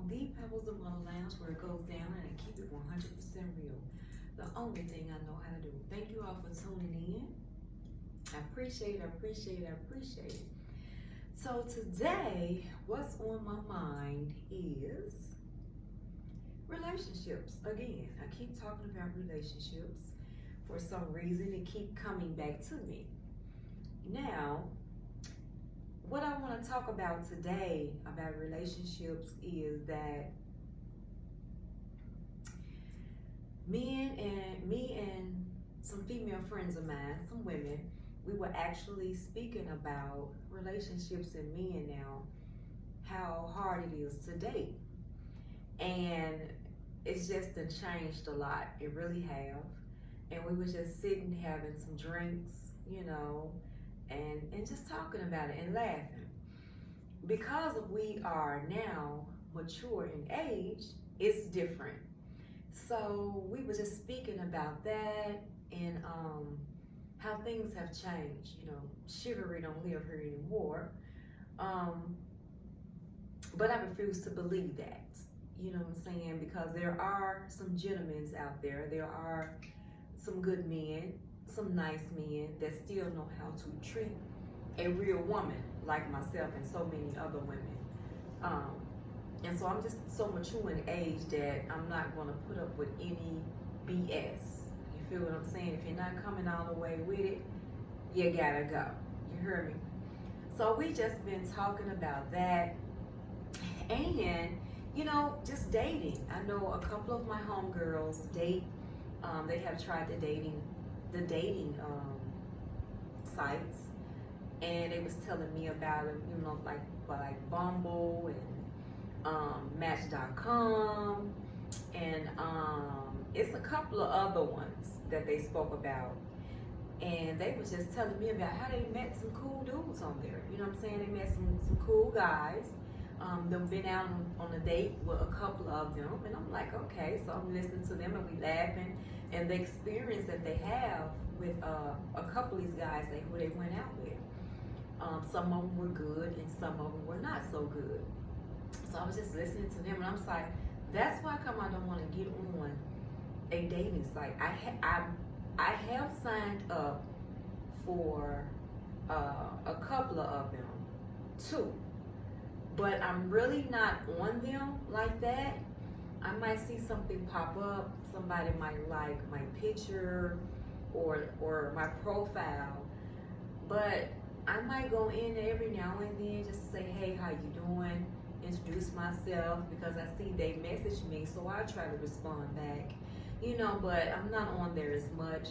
the PebbelzDaModel Lounge, where it goes down and I keep it 100% real. The only thing I know how to do. Thank you all for tuning in. I appreciate it. So today, what's on my mind is relationships. Again, I keep talking about relationships. For some reason, it keeps coming back to me. Now, what I want to talk about today about relationships is that me and some female friends of mine, some women, we were actually speaking about relationships and men now, how hard it is to date. And it's just changed a lot. It really have. And we were just sitting having some drinks, you know, and just talking about it and laughing. Because we are now mature in age, it's different. So we were just speaking about that and how things have changed. You know, chivalry don't live here anymore. But I refuse to believe that. You know what I'm saying? Because there are some gentlemen out there. There are some good men, some nice men that still know how to treat a real woman like myself and so many other women. And so I'm just so mature in age that I'm not going to put up with any BS. You feel what I'm saying? If you're not coming all the way with it, you gotta go. You hear me? So we just been talking about that, and you know, just dating. I know a couple of my homegirls date. They have tried the dating sites, and they was telling me about it. You know, like Bumble and Match.com, and it's a couple of other ones that they spoke about. And they was just telling me about how they met some cool dudes on there. You know what I'm saying? They met some cool guys. They've been out on a date with a couple of them, and I'm like, okay. So I'm listening to them and we laughing, and the experience that they have with a couple of these guys who they went out with. Some of them were good and some of them were not so good. So I was just listening to them, and I'm just like, that's why come I don't want to get on a dating site. I have signed up for a couple of them too, but I'm really not on them like that. I might see something pop up, somebody might like my picture or my profile, but I might go in every now and then just to say, hey, how you doing? Introduce myself, because I see they message me, so I try to respond back, you know, but I'm not on there as much.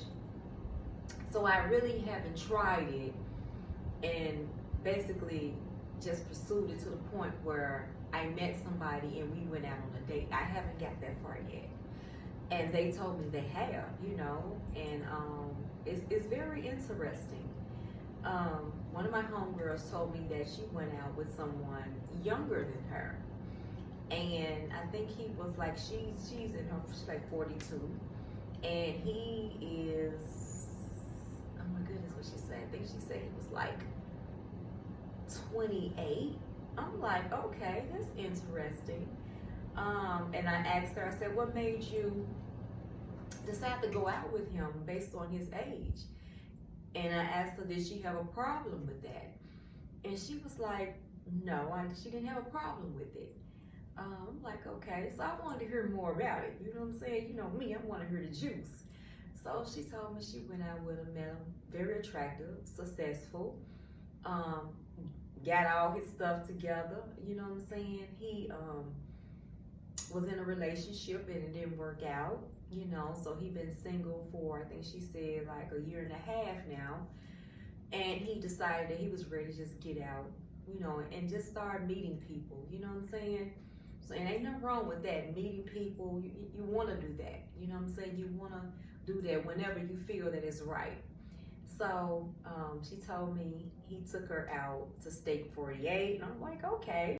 So I really haven't tried it and basically just pursued it to the point where I met somebody and we went out on a date. I haven't got that far yet. And they told me they have, you know, and it's very interesting. One of my homegirls told me that she went out with someone younger than her, and I think he was like, she's like 42, and he is, oh my goodness, what she said? I think she said he was like 28. I'm like, okay, that's interesting. And I asked her, I said, what made you decide to go out with him based on his age? And I asked her, did she have a problem with that? And she was like, no, she didn't have a problem with it. I'm like, okay. So I wanted to hear more about it. You know what I'm saying? You know me, I want to hear the juice. So she told me she went out with him, met him, very attractive, successful, got all his stuff together. You know what I'm saying? He was in a relationship and it didn't work out. You know, so he been single for, I think she said, like a year and a half now. And he decided that he was ready to just get out, you know, and just start meeting people. You know what I'm saying? So, and ain't nothing wrong with that. Meeting people, you want to do that. You know what I'm saying? You want to do that whenever you feel that it's right. So she told me he took her out to Steak 48. And I'm like, okay.